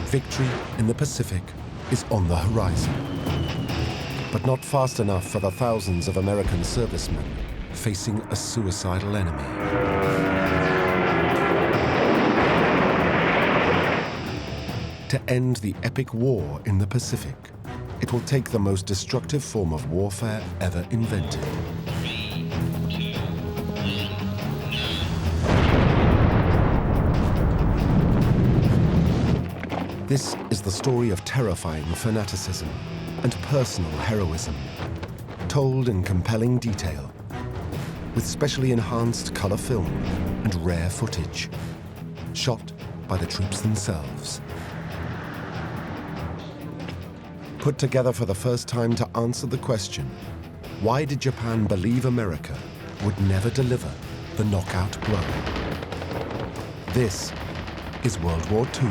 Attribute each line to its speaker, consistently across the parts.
Speaker 1: Victory in the Pacific is on the horizon. But not fast enough for the thousands of American servicemen facing a suicidal enemy. To end the epic war in the Pacific, it will take the most destructive form of warfare ever invented. This is the story of terrifying fanaticism and personal heroism, told in compelling detail, with specially enhanced color film and rare footage, shot by the troops themselves. Put together for the first time to answer the question, why did Japan believe America would never deliver the knockout blow? This is World War II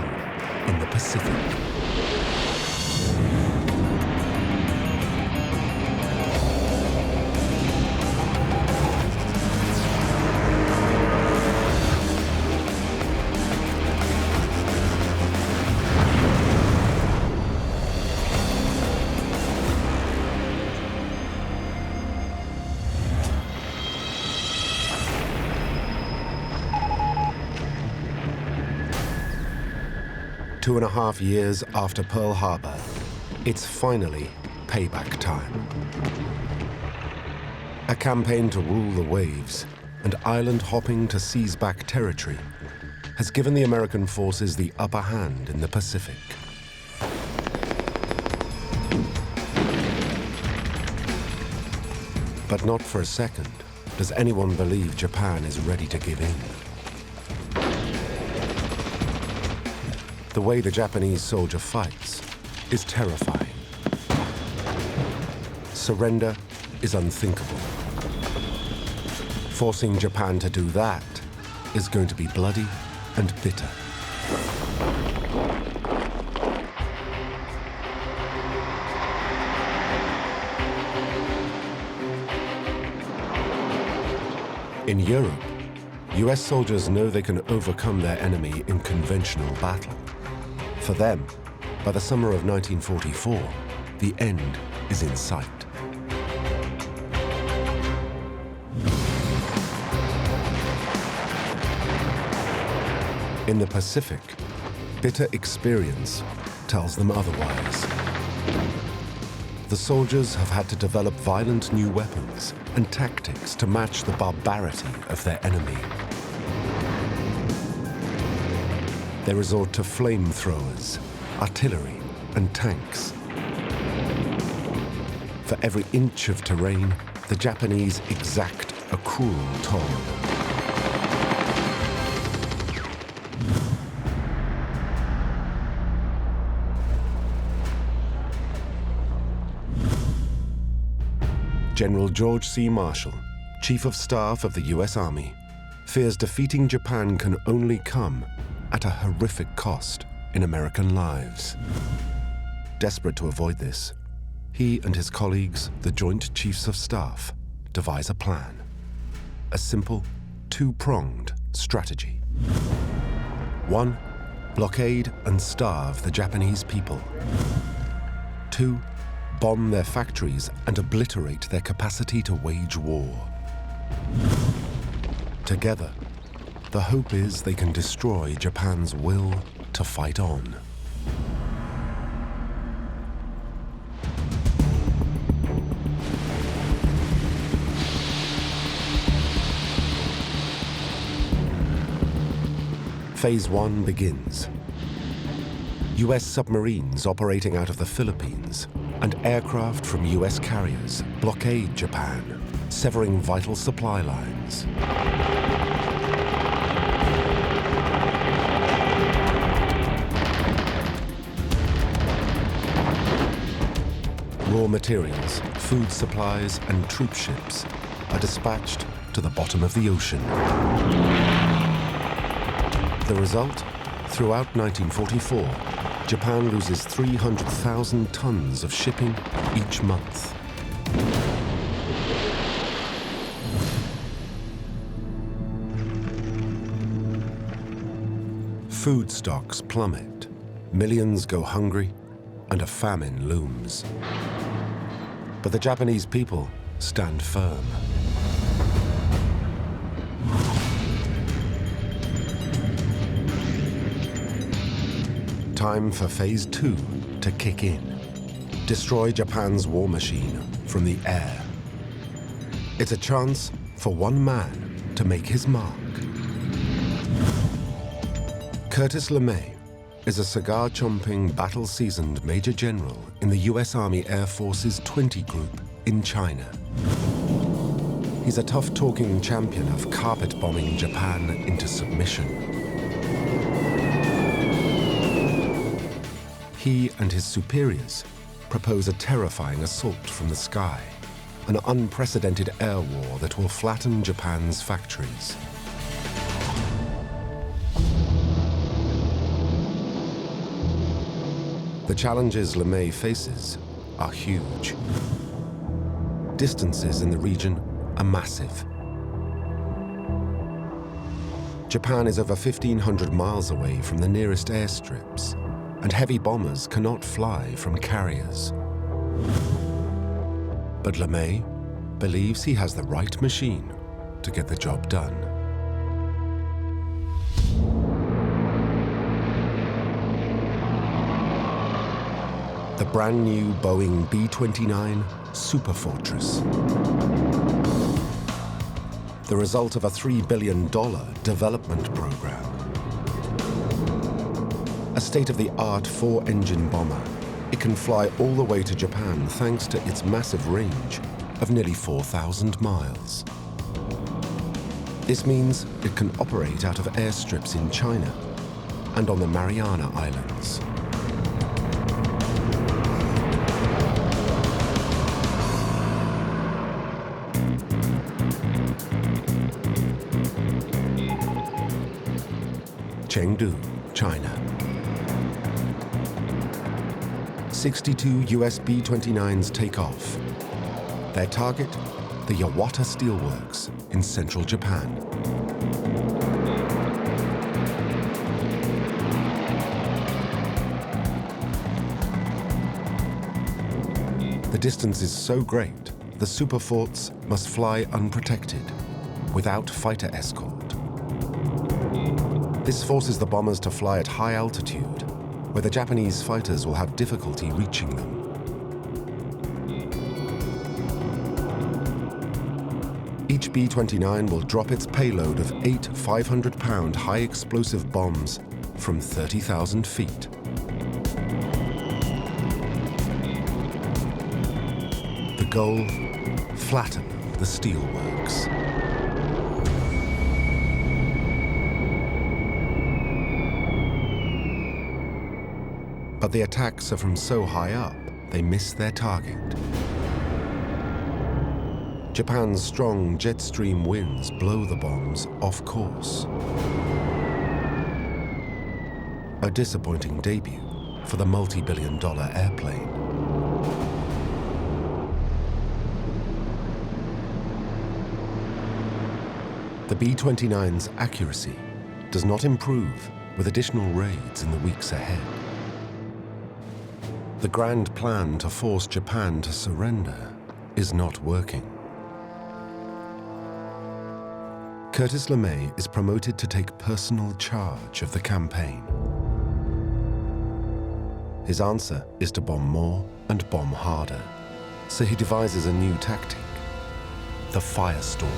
Speaker 1: in the Pacific. Two and a half years after Pearl Harbor, it's finally payback time. A campaign to rule the waves and island hopping to seize back territory has given the American forces the upper hand in the Pacific. But not for a second does anyone believe Japan is ready to give in. The way the Japanese soldier fights is terrifying. Surrender is unthinkable. Forcing Japan to do that is going to be bloody and bitter. In Europe, US soldiers know they can overcome their enemy in conventional battle. For them, by the summer of 1944, the end is in sight. In the Pacific, bitter experience tells them otherwise. The soldiers have had to develop violent new weapons and tactics to match the barbarity of their enemy. They resort to flamethrowers, artillery, and tanks. For every inch of terrain, the Japanese exact a cruel toll. General George C. Marshall, Chief of Staff of the US Army, fears defeating Japan can only come at a horrific cost in American lives. Desperate to avoid this, he and his colleagues, the Joint Chiefs of Staff, devise a plan. A simple, two-pronged strategy. 1, blockade and starve the Japanese people. 2, bomb their factories and obliterate their capacity to wage war. Together, the hope is they can destroy Japan's will to fight on. Phase 1 begins. US submarines operating out of the Philippines and aircraft from US carriers blockade Japan, severing vital supply lines. Raw materials, food supplies, and troop ships are dispatched to the bottom of the ocean. The result? Throughout 1944, Japan loses 300,000 tons of shipping each month. Food stocks plummet, millions go hungry, and a famine looms. But the Japanese people stand firm. Time for Phase 2 to kick in. Destroy Japan's war machine from the air. It's a chance for one man to make his mark. Curtis LeMay is a cigar-chomping, battle-seasoned Major General in the US Army Air Force's 20 Group in China. He's a tough-talking champion of carpet-bombing Japan into submission. He and his superiors propose a terrifying assault from the sky, an unprecedented air war that will flatten Japan's factories. The challenges LeMay faces are huge. Distances in the region are massive. Japan is over 1,500 miles away from the nearest airstrips, and heavy bombers cannot fly from carriers. But LeMay believes he has the right machine to get the job done. The brand new Boeing B-29 Superfortress. The result of a $3 billion development program. A state-of-the-art 4-engine bomber, it can fly all the way to Japan thanks to its massive range of nearly 4,000 miles. This means it can operate out of airstrips in China and on the Mariana Islands. Chengdu, China. 62 US B-29s take off. Their target, the Yawata Steelworks in central Japan. The distance is so great, the Superforts must fly unprotected, without fighter escort. This forces the bombers to fly at high altitude, where the Japanese fighters will have difficulty reaching them. Each B-29 will drop its payload of 8 500-pound high-explosive bombs from 30,000 feet. The goal? Flatten the steelworks. But the attacks are from so high up, they miss their target. Japan's strong jet stream winds blow the bombs off course. A disappointing debut for the multi-billion-dollar airplane. The B-29's accuracy does not improve with additional raids in the weeks ahead. The grand plan to force Japan to surrender is not working. Curtis LeMay is promoted to take personal charge of the campaign. His answer is to bomb more and bomb harder, so he devises a new tactic, the firestorm.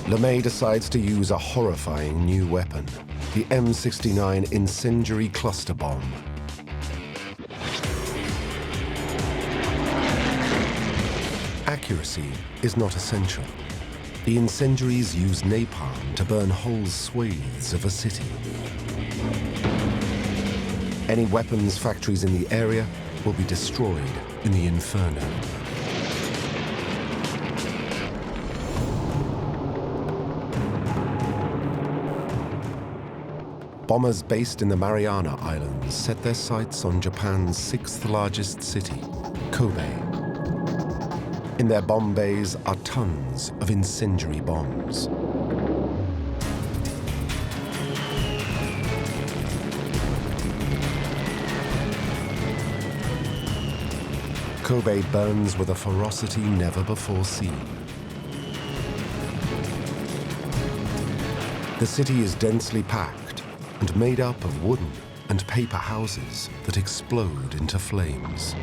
Speaker 1: LeMay decides to use a horrifying new weapon, the M69 incendiary cluster bomb. Accuracy is not essential. The incendiaries use napalm to burn whole swathes of a city. Any weapons factories in the area will be destroyed in the inferno. Bombers based in the Mariana Islands set their sights on Japan's 6th largest city, Kobe. In their bomb bays are tons of incendiary bombs. Kobe burns with a ferocity never before seen. The city is densely packed and made up of wooden and paper houses that explode into flames.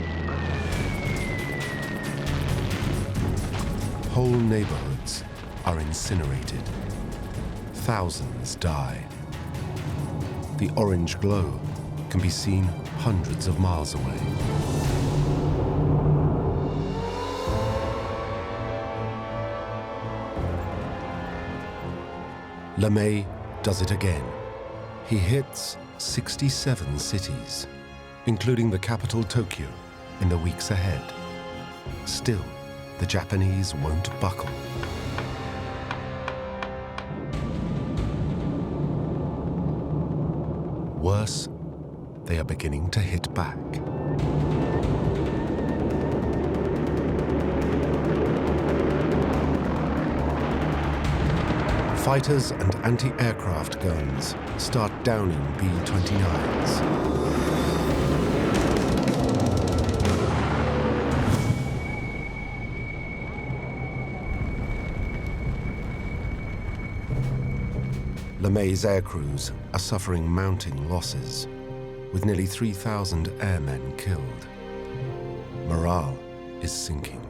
Speaker 1: Whole neighborhoods are incinerated. Thousands die. The orange glow can be seen hundreds of miles away. LeMay does it again. He hits 67 cities, including the capital Tokyo, in the weeks ahead. Still, the Japanese won't buckle. Worse, they are beginning to hit back. Fighters and anti-aircraft guns start downing B-29s. LeMay's aircrews are suffering mounting losses, with nearly 3,000 airmen killed. Morale is sinking.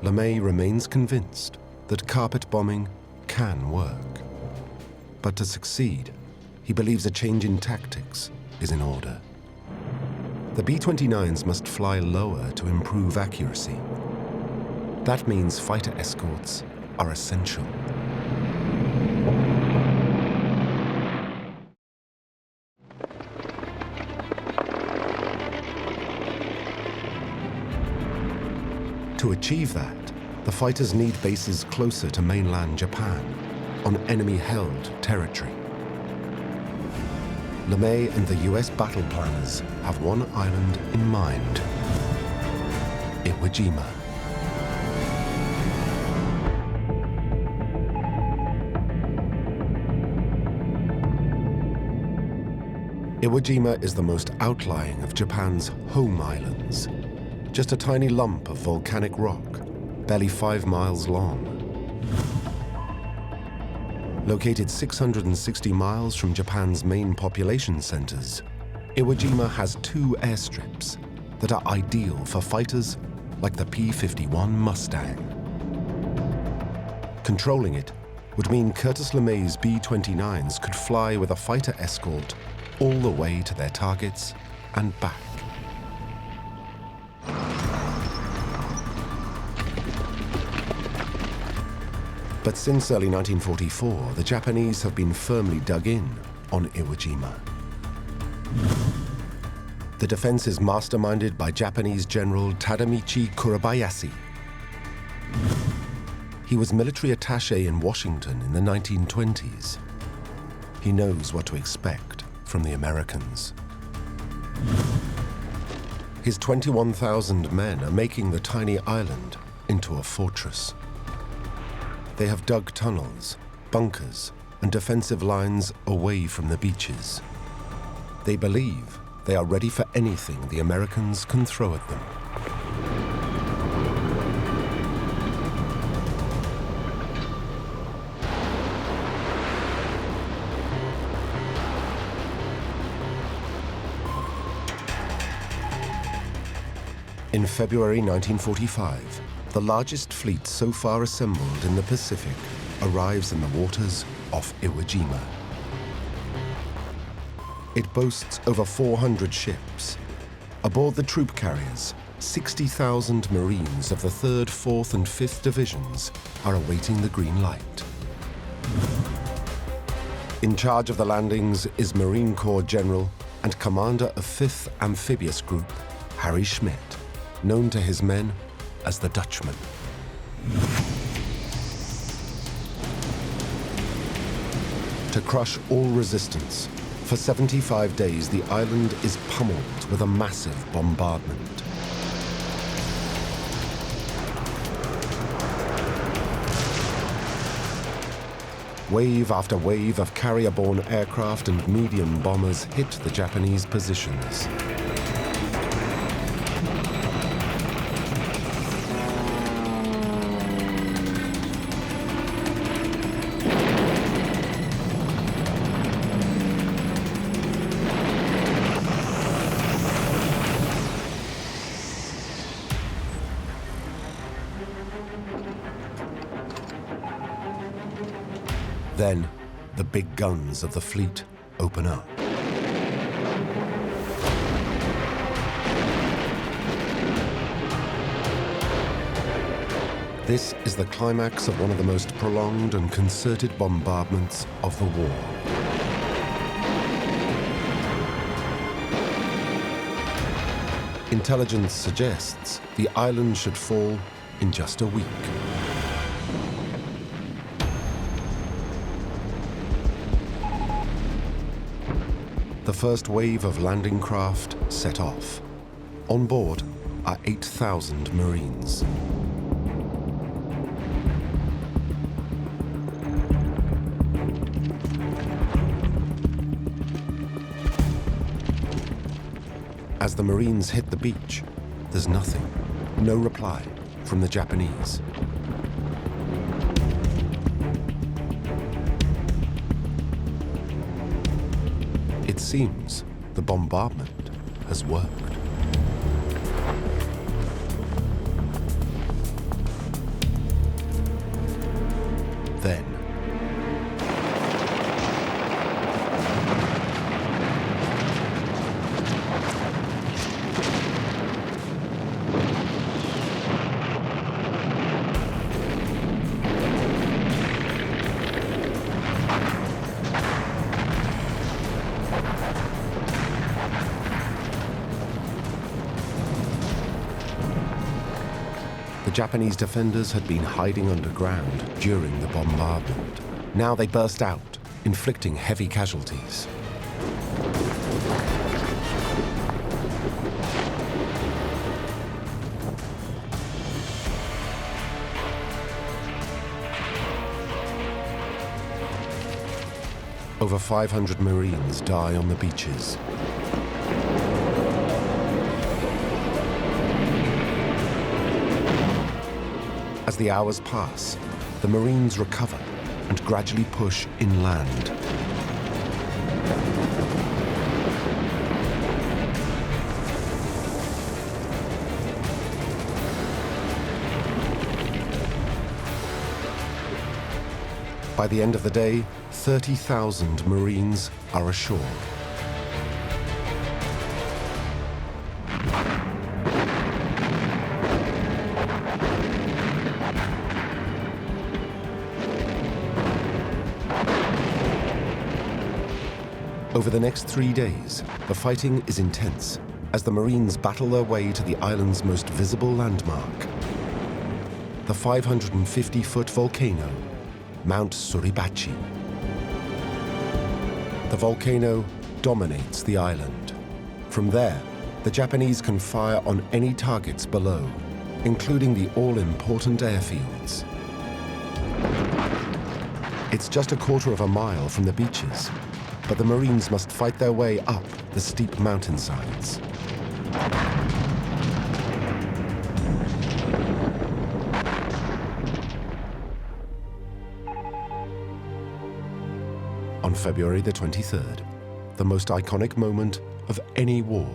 Speaker 1: LeMay remains convinced that carpet bombing can work. But to succeed, he believes a change in tactics is in order. The B-29s must fly lower to improve accuracy. That means fighter escorts are essential. To achieve that, the fighters need bases closer to mainland Japan, on enemy-held territory. LeMay and the US battle planners have one island in mind: Iwo Jima. Iwo Jima is the most outlying of Japan's home islands, just a tiny lump of volcanic rock, barely 5 miles long. Located 660 miles from Japan's main population centers, Iwo Jima has 2 airstrips that are ideal for fighters like the P-51 Mustang. Controlling it would mean Curtis LeMay's B-29s could fly with a fighter escort all the way to their targets and back. But since early 1944, the Japanese have been firmly dug in on Iwo Jima. The defense is masterminded by Japanese General Tadamichi Kurabayashi. He was military attaché in Washington in the 1920s. He knows what to expect from the Americans. His 21,000 men are making the tiny island into a fortress. They have dug tunnels, bunkers, and defensive lines away from the beaches. They believe they are ready for anything the Americans can throw at them. In February 1945, the largest fleet so far assembled in the Pacific arrives in the waters off Iwo Jima. It boasts over 400 ships. Aboard the troop carriers, 60,000 Marines of the 3rd, 4th, and 5th Divisions are awaiting the green light. In charge of the landings is Marine Corps General and Commander of 5th Amphibious Group, Harry Schmidt, known to his men as the Dutchman. To crush all resistance, for 75 days the island is pummeled with a massive bombardment. Wave after wave of carrier-borne aircraft and medium bombers hit the Japanese positions. Then, the big guns of the fleet open up. This is the climax of one of the most prolonged and concerted bombardments of the war. Intelligence suggests the island should fall in just a week. The first wave of landing craft set off. On board are 8,000 Marines. As the Marines hit the beach, there's nothing, no reply from the Japanese. It seems the bombardment has worked. Then, the Japanese defenders had been hiding underground during the bombardment. Now they burst out, inflicting heavy casualties. Over 500 Marines die on the beaches. As the hours pass, the Marines recover and gradually push inland. By the end of the day, 30,000 Marines are ashore. Over the next 3 days, the fighting is intense as the Marines battle their way to the island's most visible landmark, the 550-foot volcano, Mount Suribachi. The volcano dominates the island. From there, the Japanese can fire on any targets below, including the all-important airfields. It's just a quarter of a mile from the beaches, but the Marines must fight their way up the steep mountainsides. On February the 23rd, the most iconic moment of any war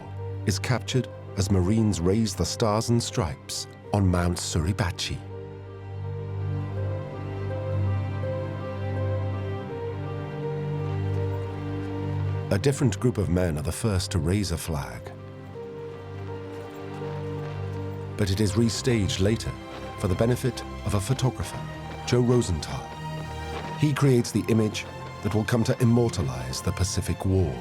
Speaker 1: is captured as Marines raise the Stars and Stripes on Mount Suribachi. A different group of men are the first to raise a flag. But it is restaged later for the benefit of a photographer, Joe Rosenthal. He creates the image that will come to immortalize the Pacific War.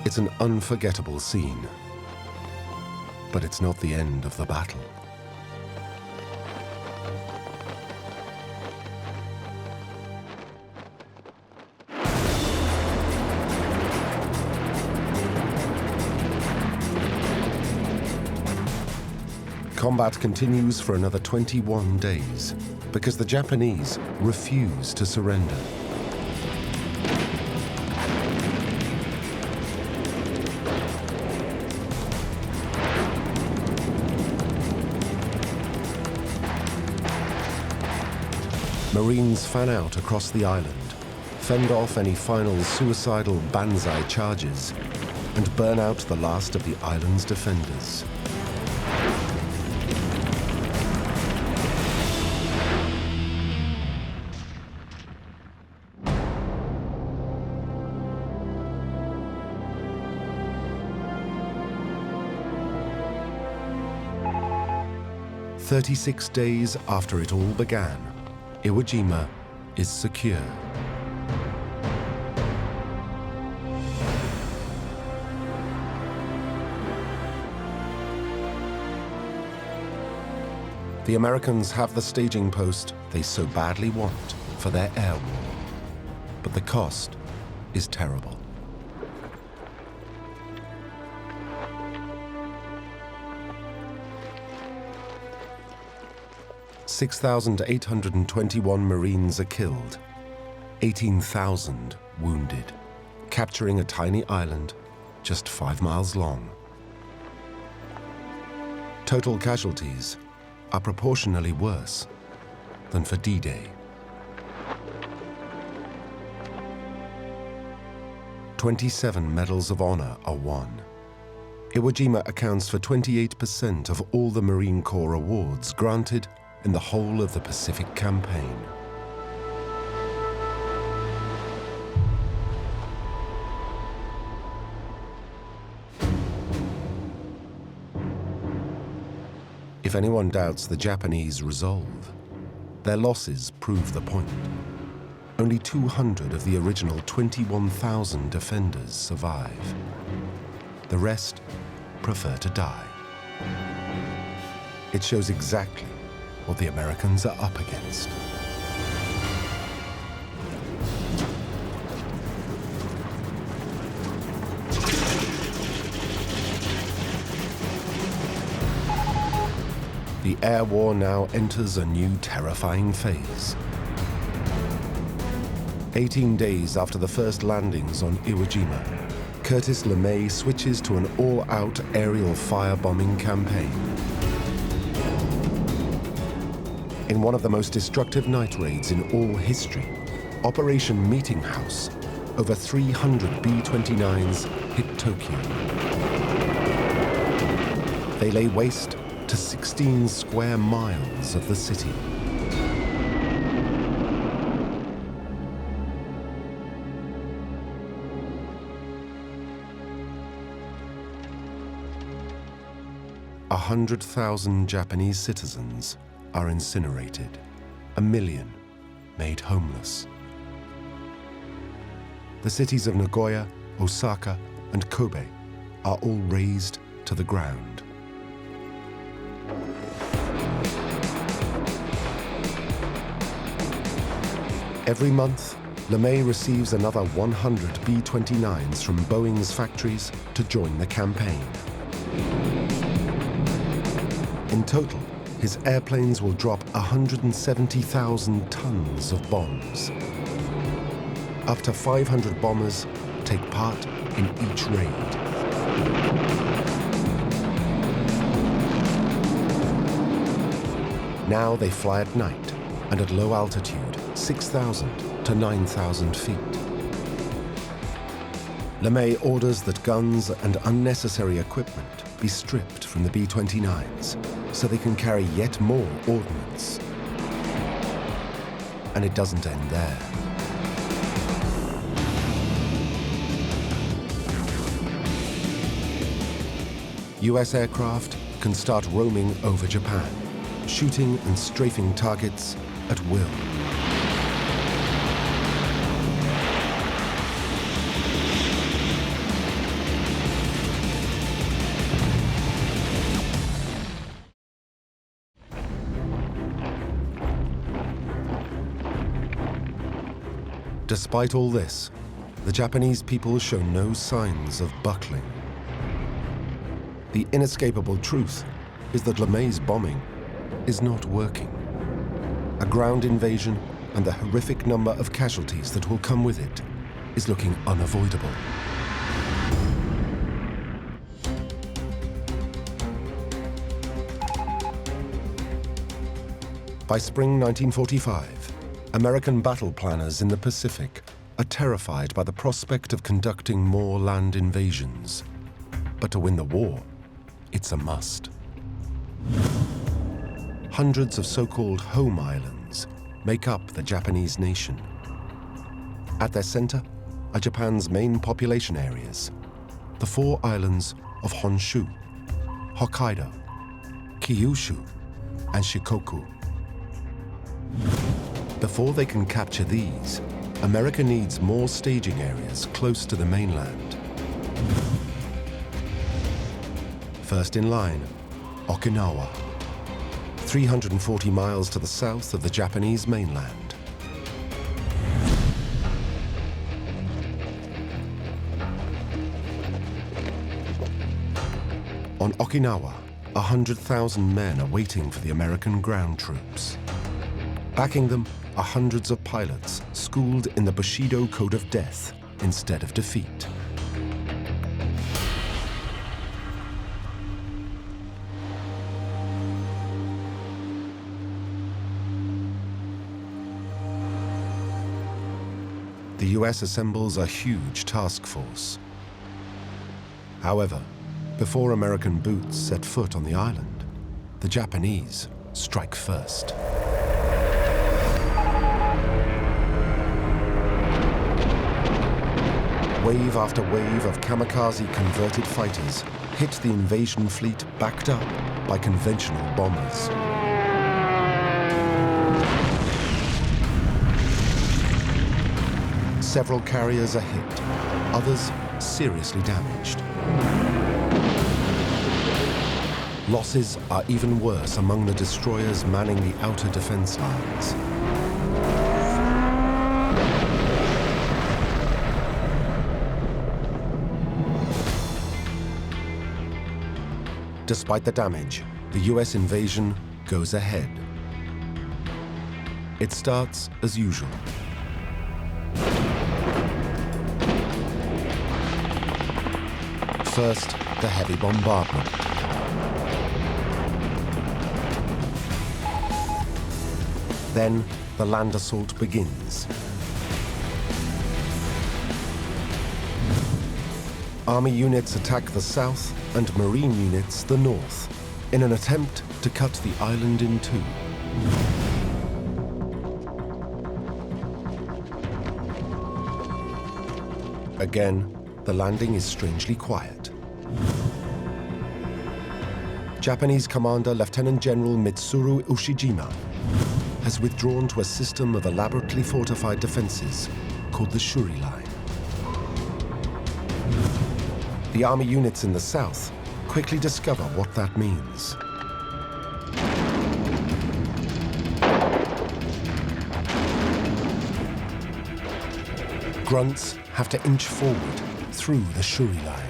Speaker 1: It's an unforgettable scene, but it's not the end of the battle. Combat continues for another 21 days because the Japanese refuse to surrender. Marines fan out across the island, fend off any final suicidal banzai charges, and burn out the last of the island's defenders. "36 days after it all began, Iwo Jima is secure. The Americans have the staging post they so badly want for their air war, but the cost is terrible. "6,821 Marines are killed, 18,000 wounded, capturing a tiny island just 5 miles long. Total casualties are proportionally worse than for D-Day. 27 Medals of Honor are won. Iwo Jima accounts for 28% of all the Marine Corps awards granted in the whole of the Pacific Campaign. If anyone doubts the Japanese resolve, their losses prove the point. Only 200 of the original 21,000 defenders survive. The rest prefer to die. It shows exactly what the Americans are up against. The air war now enters a new terrifying phase. 18 days after the first landings on Iwo Jima, Curtis LeMay switches to an all-out aerial firebombing campaign. In one of the most destructive night raids in all history, Operation Meeting House, over 300 B-29s hit Tokyo. They lay waste to 16 square miles of the city. A 100,000 Japanese citizens are incinerated, 1 million made homeless. The cities of Nagoya, Osaka, and Kobe are all razed to the ground. Every month, LeMay receives another 100 B-29s from Boeing's factories to join the campaign. In total, his airplanes will drop 170,000 tons of bombs. Up to 500 bombers take part in each raid. Now they fly at night and at low altitude, 6,000 to 9,000 feet. LeMay orders that guns and unnecessary equipment be stripped from the B-29s so they can carry yet more ordnance. And it doesn't end there. US aircraft can start roaming over Japan, shooting and strafing targets at will. Despite all this, the Japanese people show no signs of buckling. The inescapable truth is that LeMay's bombing is not working. A ground invasion and the horrific number of casualties that will come with it is looking unavoidable. By spring 1945, American battle planners in the Pacific are terrified by the prospect of conducting more land invasions. But to win the war, it's a must. Hundreds of so-called home islands make up the Japanese nation. At their center are Japan's main population areas, the 4 islands of Honshu, Hokkaido, Kyushu, and Shikoku. Before they can capture these, America needs more staging areas close to the mainland. First in line, Okinawa, 340 miles to the south of the Japanese mainland. On Okinawa, 100,000 men are waiting for the American ground troops. Backing them are hundreds of pilots schooled in the Bushido Code of Death instead of defeat. The US assembles a huge task force. However, before American boots set foot on the island, the Japanese strike first. Wave after wave of kamikaze-converted fighters hit the invasion fleet backed up by conventional bombers. Several carriers are hit, others seriously damaged. Losses are even worse among the destroyers manning the outer defense lines. Despite the damage, the US invasion goes ahead. It starts as usual. First, the heavy bombardment. Then, the land assault begins. Army units attack the south and Marine units the north in an attempt to cut the island in two. Again, the landing is strangely quiet. Japanese commander Lieutenant General Mitsuru Ushijima has withdrawn to a system of elaborately fortified defenses called the Shuri Line. The army units in the south quickly discover what that means. Grunts have to inch forward through the Shuri Line.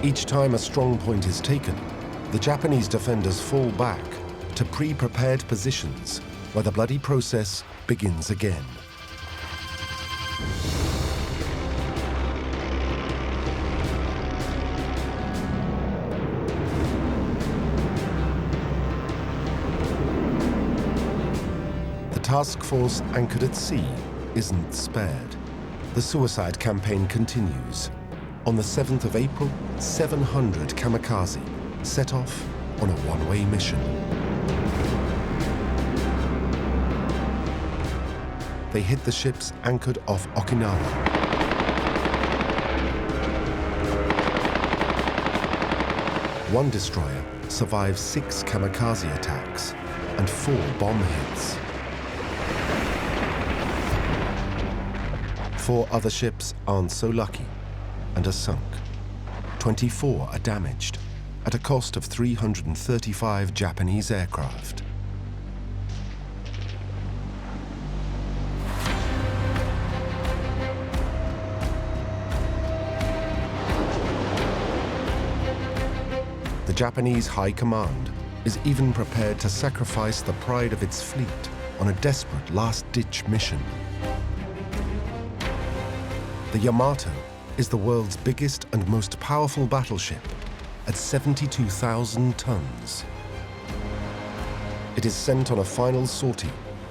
Speaker 1: Each time a strong point is taken, the Japanese defenders fall back to pre-prepared positions where the bloody process begins again. The task force anchored at sea isn't spared. The suicide campaign continues. On the 7th of April, 700 kamikaze set off on a one-way mission. They hit the ships anchored off Okinawa. One destroyer survived 6 kamikaze attacks and 4 bomb hits. 4 other ships aren't so lucky and are sunk. 24 are damaged at a cost of 335 Japanese aircraft. Japanese High Command is even prepared to sacrifice the pride of its fleet on a desperate last-ditch mission. The Yamato is the world's biggest and most powerful battleship at 72,000 tons. It is sent on a final sortie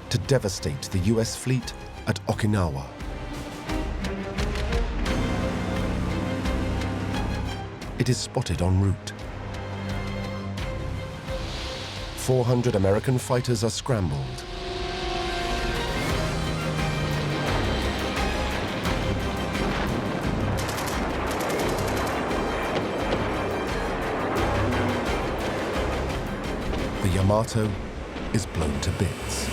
Speaker 1: to devastate the US fleet at Okinawa. It is spotted en route. 400 American fighters are scrambled. The Yamato is blown to bits.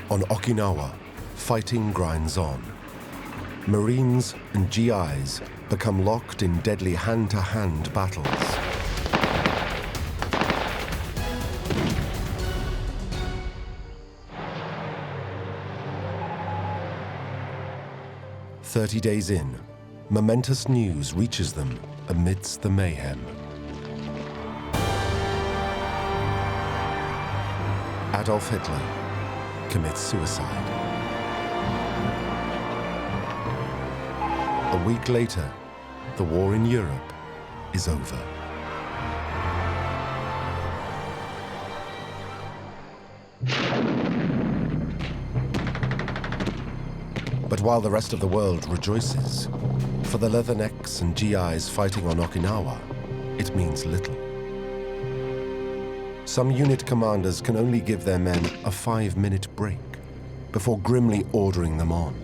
Speaker 1: On Okinawa, fighting grinds on. Marines and GIs become locked in deadly hand-to-hand battles. "30 days in, momentous news reaches them amidst the mayhem. Adolf Hitler commits suicide. A week later, the war in Europe is over. But while the rest of the world rejoices, for the Leathernecks and GIs fighting on Okinawa, it means little. Some unit commanders can only give their men a 5-minute break before grimly ordering them on.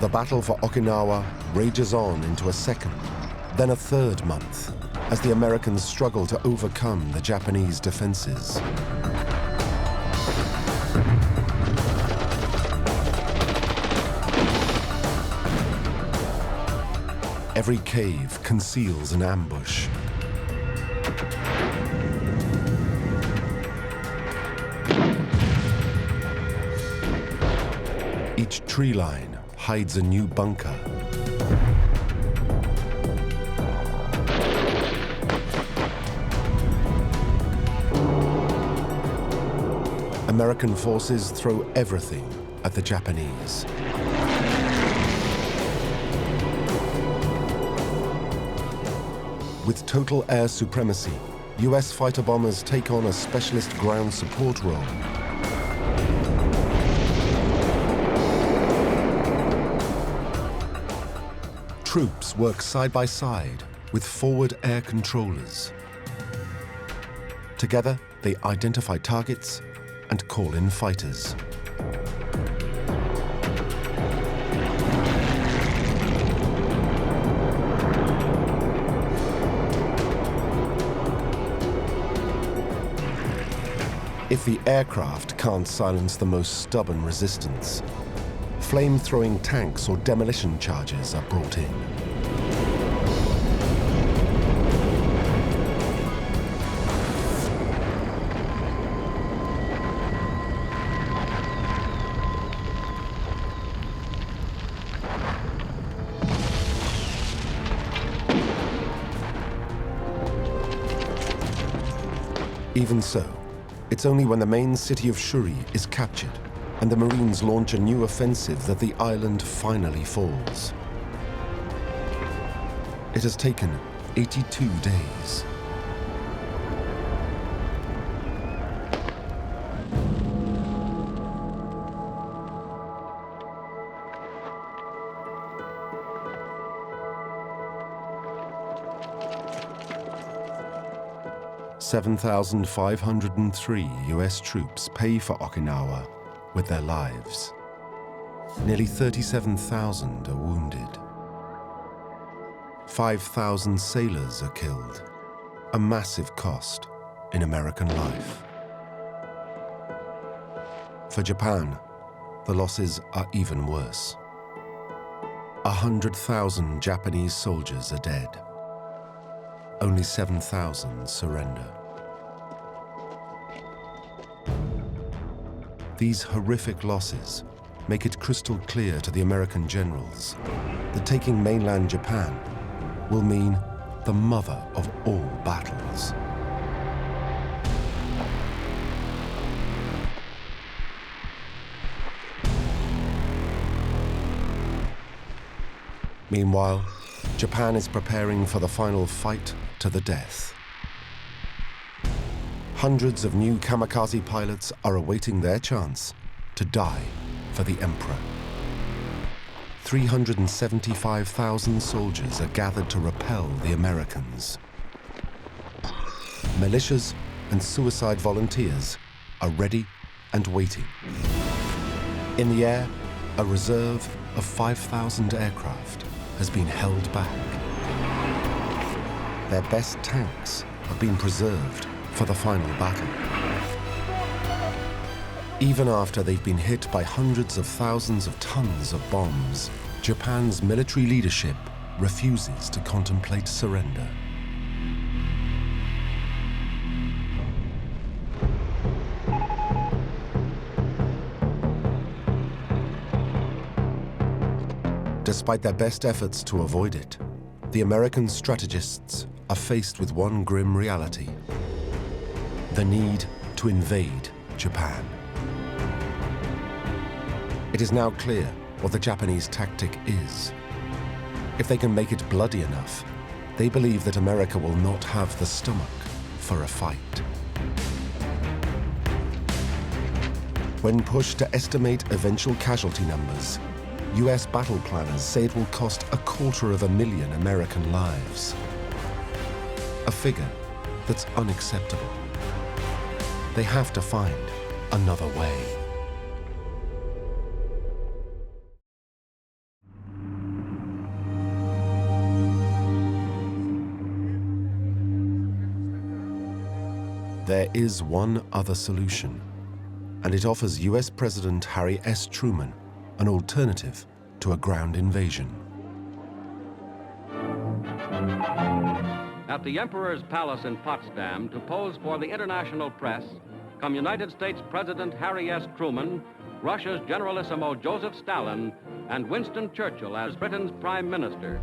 Speaker 1: The battle for Okinawa rages on into a second, then a third month, as the Americans struggle to overcome the Japanese defenses. Every cave conceals an ambush. Each tree line hides a new bunker. American forces throw everything at the Japanese. With total air supremacy, US fighter bombers take on a specialist ground support role. Troops work side by side with forward air controllers. Together, they identify targets and call in fighters. If the aircraft can't silence the most stubborn resistance, flame-throwing tanks or demolition charges are brought in. Even so, it's only when the main city of Shuri is captured and the Marines launch a new offensive that the island finally falls. It has taken 82 days. $7,503 US troops pay for Okinawa with their lives. Nearly 37,000 are wounded. 5,000 sailors are killed, a massive cost in American life. For Japan, the losses are even worse. 100,000 Japanese soldiers are dead. Only 7,000 surrender. These horrific losses make it crystal clear to the American generals that taking mainland Japan will mean the mother of all battles. Meanwhile, Japan is preparing for the final fight to the death. Hundreds of new kamikaze pilots are awaiting their chance to die for the emperor. 375,000 soldiers are gathered to repel the Americans. Militias and suicide volunteers are ready and waiting. In the air, a reserve of 5,000 aircraft has been held back. Their best tanks have been preserved for the final battle. Even after they've been hit by hundreds of thousands of tons of bombs, Japan's military leadership refuses to contemplate surrender. Despite their best efforts to avoid it, the American strategists are faced with one grim reality: the need to invade Japan. It is now clear what the Japanese tactic is. If they can make it bloody enough, they believe that America will not have the stomach for a fight. When pushed to estimate eventual casualty numbers, US battle planners say it will cost 250,000 American lives. A figure that's unacceptable. They have to find another way. There is one other solution, and it offers US President Harry S. Truman an alternative to a ground invasion.
Speaker 2: At the Emperor's Palace in Potsdam to pose for the international press come United States President Harry S. Truman, Russia's Generalissimo Joseph Stalin, and Winston Churchill as Britain's Prime Minister.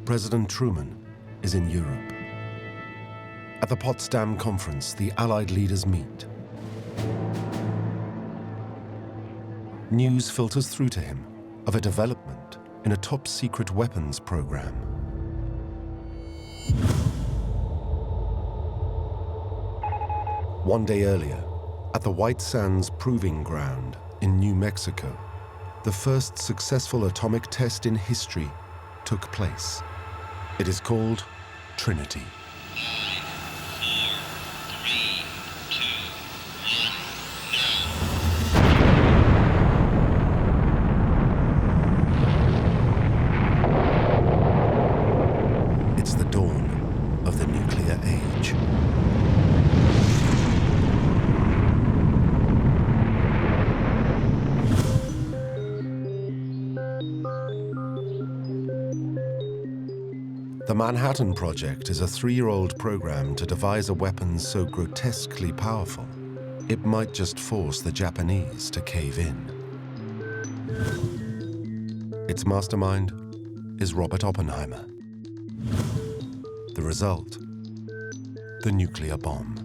Speaker 1: President Truman is in Europe. At the Potsdam Conference, the Allied leaders meet. News filters through to him of a development in a top-secret weapons program. One day earlier, at the White Sands Proving Ground in New Mexico, the first successful atomic test in history took place. It is called Trinity. The Manhattan Project is a 3-year-old program to devise a weapon so grotesquely powerful, it might just force the Japanese to cave in. Its mastermind is Robert Oppenheimer. The result, the nuclear bomb.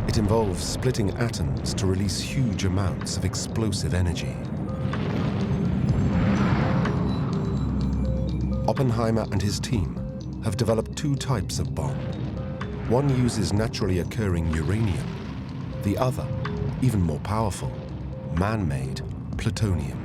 Speaker 1: It involves splitting atoms to release huge amounts of explosive energy. Oppenheimer and his team have developed 2 types of bomb. One uses naturally occurring uranium, the other, even more powerful, man-made plutonium.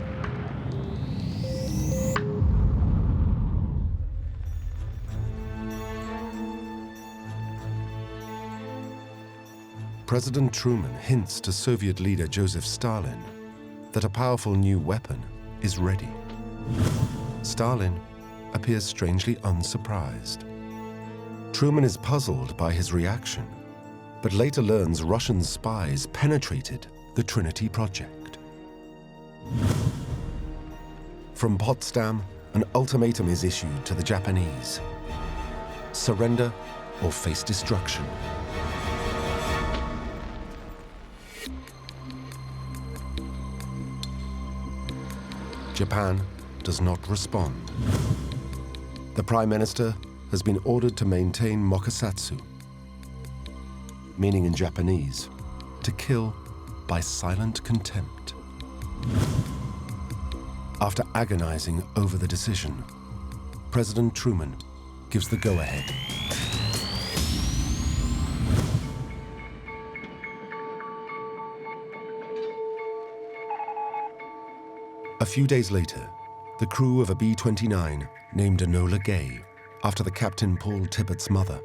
Speaker 1: President Truman hints to Soviet leader Joseph Stalin that a powerful new weapon is ready. Stalin appears strangely unsurprised. Truman is puzzled by his reaction, but later learns Russian spies penetrated the Trinity Project. From Potsdam, an ultimatum is issued to the Japanese: surrender or face destruction. Japan does not respond. The Prime Minister has been ordered to maintain mokusatsu, meaning in Japanese, to kill by silent contempt. After agonizing over the decision, President Truman gives the go-ahead. A few days later, the crew of a B-29 named Enola Gay, after the Captain Paul Tippett's mother,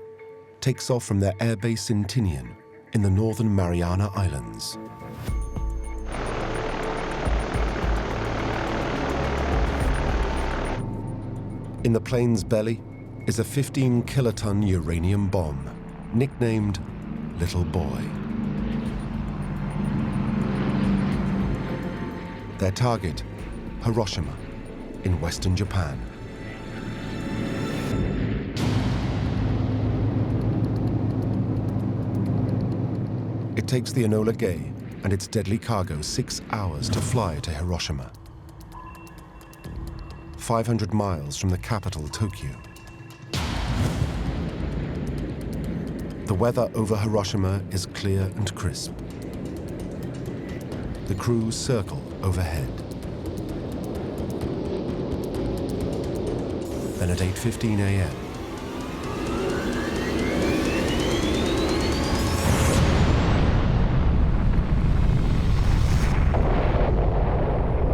Speaker 1: takes off from their airbase in Tinian in the northern Mariana Islands. In the plane's belly is a 15-kiloton uranium bomb, nicknamed Little Boy. Their target, Hiroshima, in western Japan. It takes the Enola Gay and its deadly cargo 6 hours to fly to Hiroshima, 500 miles from the capital, Tokyo. The weather over Hiroshima is clear and crisp. The crew circle overhead. Then at 8:15 a.m.,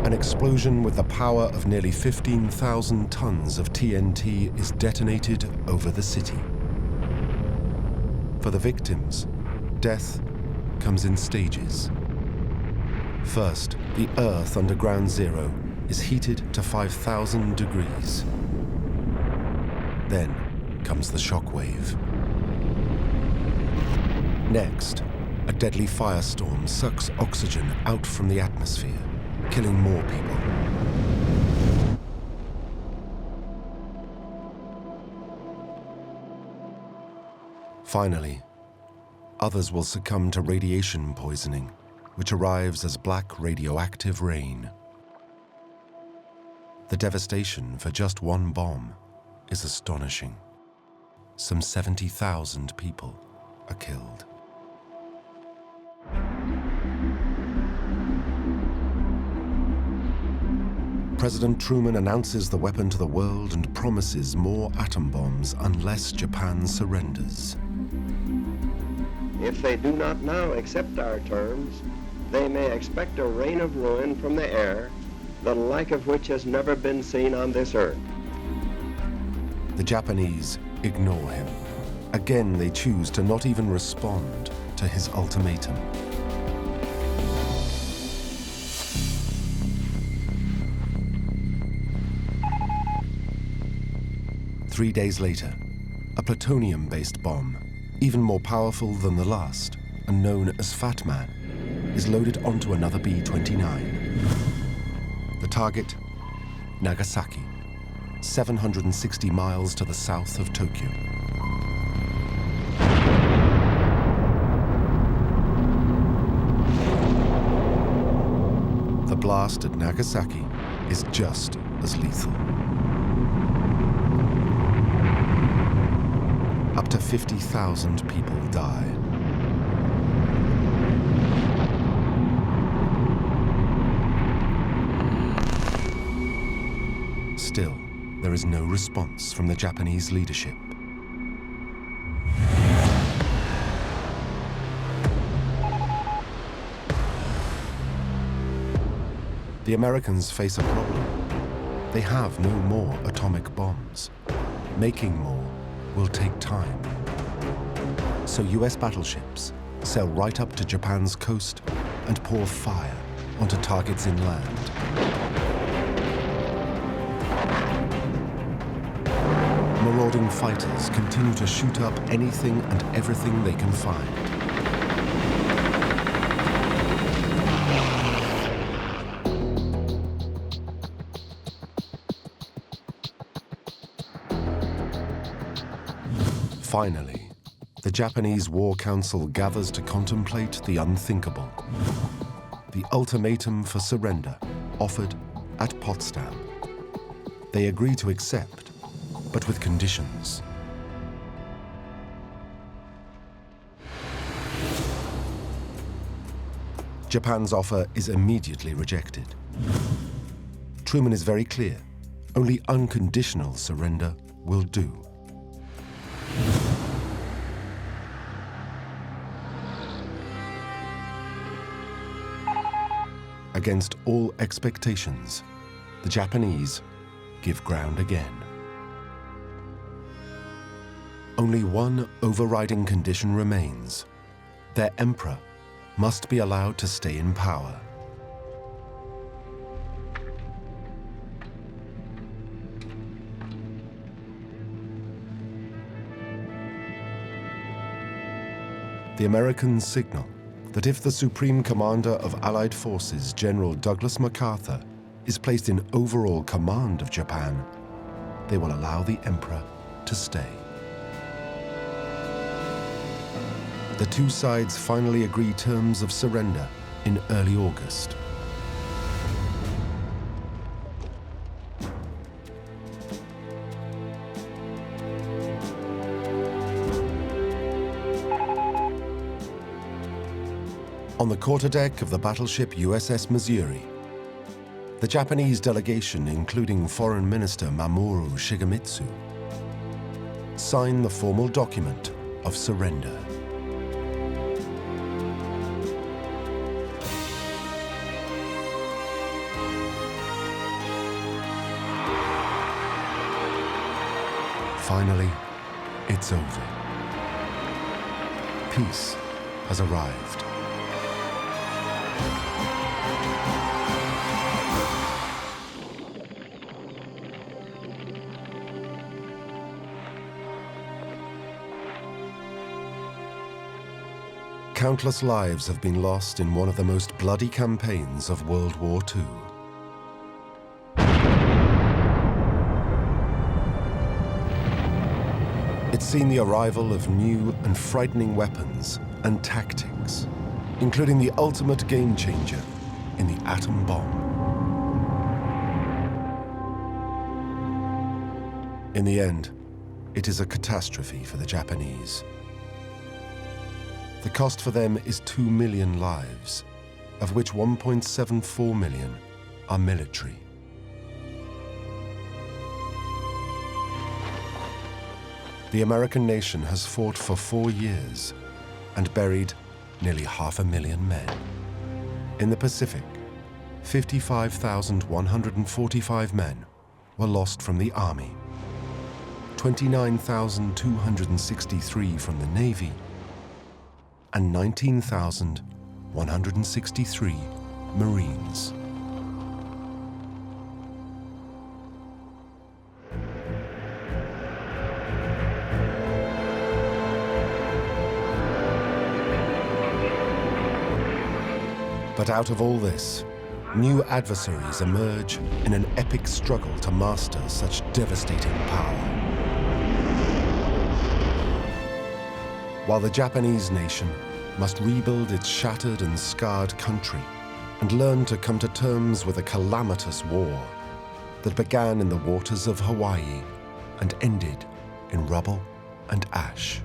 Speaker 1: an explosion with the power of nearly 15,000 tons of TNT is detonated over the city. For the victims, death comes in stages. First, the Earth under Ground Zero is heated to 5,000 degrees. Then comes the shockwave. Next, a deadly firestorm sucks oxygen out from the atmosphere, killing more people. Finally, others will succumb to radiation poisoning, which arrives as black radioactive rain. The devastation for just one bomb is astonishing. Some 70,000 people are killed. President Truman announces the weapon to the world and promises more atom bombs unless Japan surrenders.
Speaker 3: If they do not now accept our terms, they may expect a rain of ruin from the air, the like of which has never been seen on this earth.
Speaker 1: The Japanese ignore him. Again, they choose to not even respond to his ultimatum. Three days later, a plutonium-based bomb, even more powerful than the last and known as Fat Man, is loaded onto another B-29. The target, Nagasaki, 760 miles to the south of Tokyo. The blast at Nagasaki is just as lethal. Up to 50,000 people die. Still, there is no response from the Japanese leadership. The Americans face a problem. They have no more atomic bombs. Making more will take time. So US battleships sail right up to Japan's coast and pour fire onto targets inland. marauding fighters continue to shoot up anything and everything they can find. Finally, the Japanese War Council gathers to contemplate the unthinkable. The ultimatum for surrender offered at Potsdam. They agree to accept, but with conditions. Japan's offer is immediately rejected. Truman is very clear. Only unconditional surrender will do. Against all expectations, the Japanese give ground again. Only one overriding condition remains. Their emperor must be allowed to stay in power. The Americans signal that if the Supreme Commander of Allied Forces, General Douglas MacArthur, is placed in overall command of Japan, they will allow the Emperor to stay. The two sides finally agree terms of surrender in early August. On the quarterdeck of the battleship USS Missouri, the Japanese delegation, including Foreign Minister Mamoru Shigemitsu, sign the formal document of surrender. Finally, it's over. Peace has arrived. Countless lives have been lost in one of the most bloody campaigns of World War II. It's seen the arrival of new and frightening weapons and tactics, including the ultimate game changer in the atom bomb. In the end, it is a catastrophe for the Japanese. The cost for them is 2 million lives, of which 1.74 million are military. The American nation has fought for 4 years and buried nearly 500,000 men. In the Pacific, 55,145 men were lost from the Army, 29,263 from the Navy, and 19,163 Marines. But out of all this, new adversaries emerge in an epic struggle to master such devastating power. While the Japanese nation must rebuild its shattered and scarred country and learn to come to terms with a calamitous war that began in the waters of Hawaii and ended in rubble and ash.